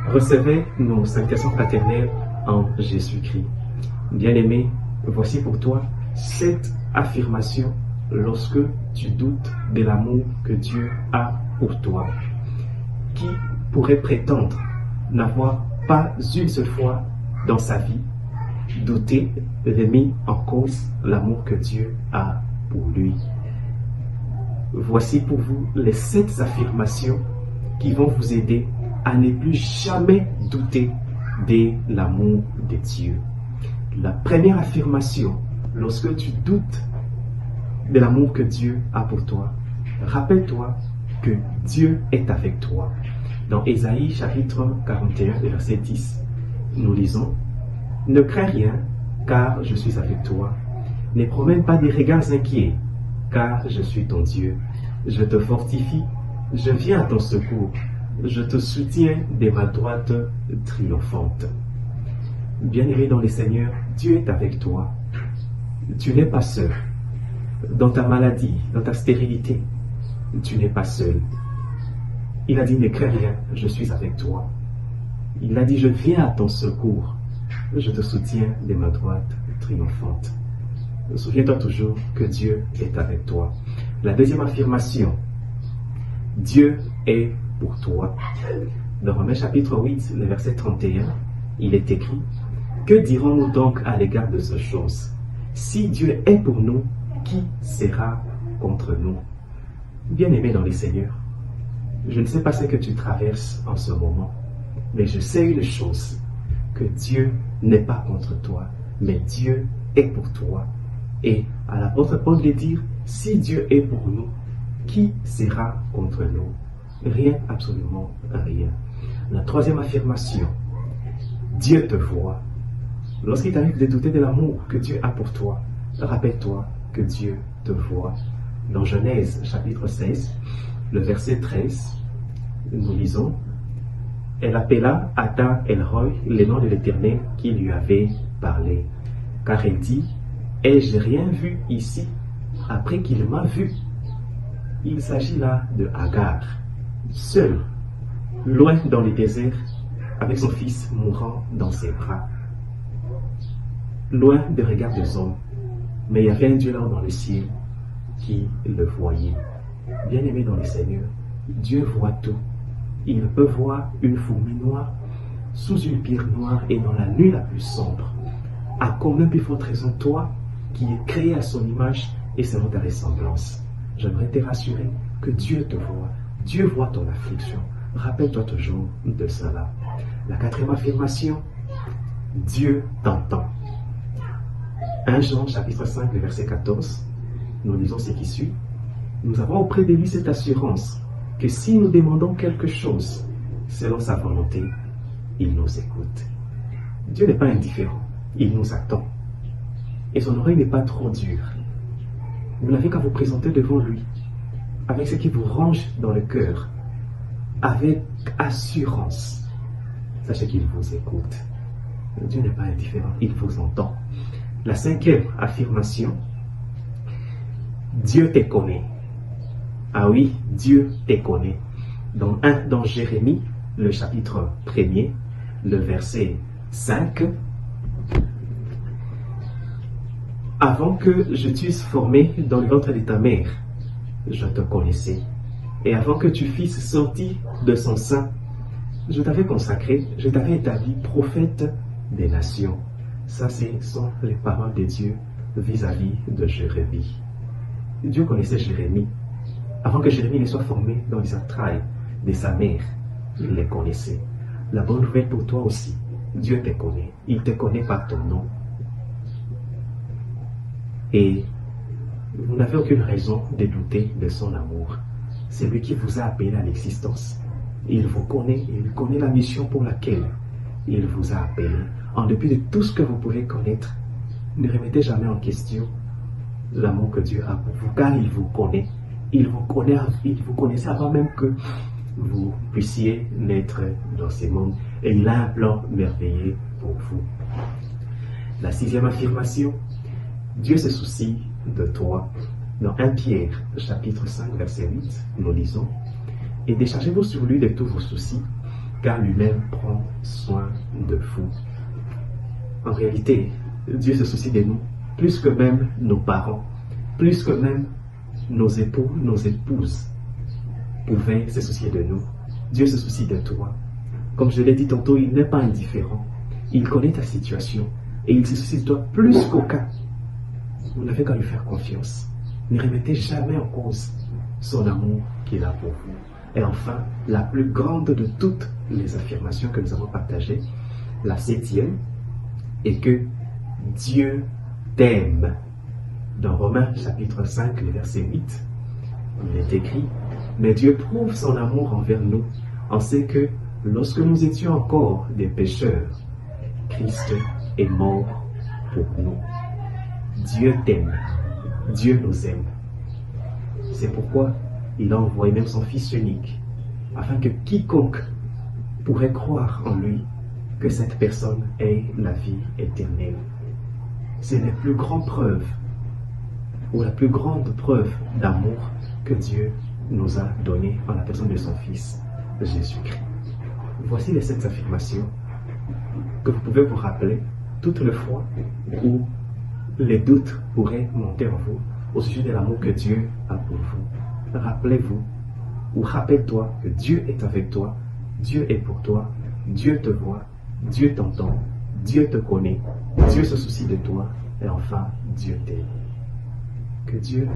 Recevez nos salutations fraternelles en Jésus-Christ. Bien-aimé, voici pour toi cette affirmation lorsque tu doutes de l'amour que Dieu a pour toi. Qui pourrait prétendre n'avoir pas une seule fois dans sa vie douté, remis en cause l'amour que Dieu a pour lui? Voici pour vous les 7 affirmations qui vont vous aider à ne plus jamais douter de l'amour de Dieu. La première affirmation, lorsque tu doutes de l'amour que Dieu a pour toi, rappelle-toi que Dieu est avec toi. Dans Ésaïe chapitre 41, verset 10, nous lisons « Ne crains rien, car je suis avec toi. Ne promène pas des regards inquiets, car je suis ton Dieu. Je te fortifie, je viens à ton secours. Je te soutiens de ma droite triomphante. » Bien-aimé dans le Seigneur, Dieu est avec toi. Tu n'es pas seul. Dans ta maladie, dans ta stérilité, tu n'es pas seul. Il a dit, ne crains rien, je suis avec toi. Il a dit, je viens à ton secours. Je te soutiens de ma droite triomphante. Souviens-toi toujours que Dieu est avec toi. La deuxième affirmation, Dieu est pour toi. Dans Romains chapitre 8, le verset 31, il est écrit, « Que dirons-nous donc à l'égard de ces choses? Si Dieu est pour nous, qui sera contre nous? » Bien-aimé dans le Seigneur, je ne sais pas ce que tu traverses en ce moment, mais je sais une chose, que Dieu n'est pas contre toi, mais Dieu est pour toi. Et à l'apôtre Paul de dire, si Dieu est pour nous, qui sera contre nous? Rien, absolument rien. La troisième affirmation, Dieu te voit. Lorsqu'il t'arrive de douter de l'amour que Dieu a pour toi, rappelle-toi que Dieu te voit. Dans Genèse chapitre 16, le verset 13, nous lisons, « Elle appela Adam El-Roy le nom de l'Éternel qui lui avait parlé. Car elle dit, ai-je rien vu ici après qu'il m'a vu? » Il s'agit là de Agar, seule, loin dans le désert, avec son fils mourant dans ses bras. Loin des regards des hommes, mais il y avait un Dieu là dans le ciel qui le voyait. Bien-aimé dans le Seigneur, Dieu voit tout. Il peut voir une fourmi noire sous une pierre noire et dans la nuit la plus sombre. À combien plus forte raison toi, qui es créé à son image et selon ta ressemblance? J'aimerais te rassurer que Dieu te voit. Dieu voit ton affliction. Rappelle-toi toujours de cela. La quatrième affirmation, Dieu t'entend. 1 Jean chapitre 5, le verset 14, nous lisons ce qui suit. Nous avons auprès de lui cette assurance que si nous demandons quelque chose selon sa volonté, il nous écoute. Dieu n'est pas indifférent, il nous attend. Et son oreille n'est pas trop dure. Vous n'avez qu'à vous présenter devant lui, avec ce qui vous range dans le cœur, avec assurance. Sachez qu'il vous écoute. Dieu n'est pas indifférent, il vous entend. La cinquième affirmation, Dieu te connaît. Ah oui, Dieu te connaît. Dans Jérémie, le chapitre 1er, le verset 5, avant que je t'eusse formé dans le ventre de ta mère, je te connaissais. Et avant que tu fisses sortir de son sein, je t'avais consacré, je t'avais établi prophète des nations. Ça, ce sont les paroles de Dieu vis-à-vis de Jérémie. Dieu connaissait Jérémie. Avant que Jérémie ne soit formé dans les entrailles de sa mère, il les connaissait. La bonne nouvelle pour toi aussi, Dieu te connaît. Il ne te connaît pas ton nom. Et vous n'avez aucune raison de douter de son amour. C'est lui qui vous a appelé à l'existence. Il vous connaît, il connaît la mission pour laquelle il vous a appelé. En dépit de tout ce que vous pouvez connaître, ne remettez jamais en question l'amour que Dieu a pour vous, car il vous connaît. Il vous connaissait avant même que vous puissiez naître dans ce monde. Et il a un plan merveilleux pour vous. La sixième affirmation, Dieu se soucie de toi. Dans 1 Pierre, chapitre 5, verset 8, nous lisons, « Et déchargez-vous sur lui de tous vos soucis, car lui-même prend soin de vous. En réalité, Dieu se soucie de nous plus que même nos parents, plus que même nos époux, nos épouses pouvaient se soucier de nous. Dieu se soucie de toi. Comme je l'ai dit tantôt, il n'est pas indifférent. Il connaît ta situation et il se soucie de toi plus qu'aucun. Vous n'avez qu'à lui faire confiance. Ne remettez jamais en cause son amour qu'il a pour vous. Et enfin, la plus grande de toutes les affirmations que nous avons partagées, la 7e, est que Dieu t'aime. Dans Romains chapitre 5, le verset 8, il est écrit « Mais Dieu prouve son amour envers nous, en ce que, lorsque nous étions encore des pécheurs, Christ est mort pour nous. » Dieu t'aime. Dieu nous aime. C'est pourquoi il a envoyé même son Fils unique, afin que quiconque pourrait croire en lui, que cette personne ait la vie éternelle. C'est la plus grande preuve, ou la plus grande preuve d'amour que Dieu nous a donné en la personne de son Fils, Jésus-Christ. Voici les 7 affirmations que vous pouvez vous rappeler toutes les fois où les doutes pourraient monter en vous au sujet de l'amour que Dieu a pour vous. Rappelez-vous, ou rappelle-toi que Dieu est avec toi, Dieu est pour toi, Dieu te voit, Dieu t'entend, Dieu te connaît, Dieu se soucie de toi, et enfin, Dieu t'aime. Que Dieu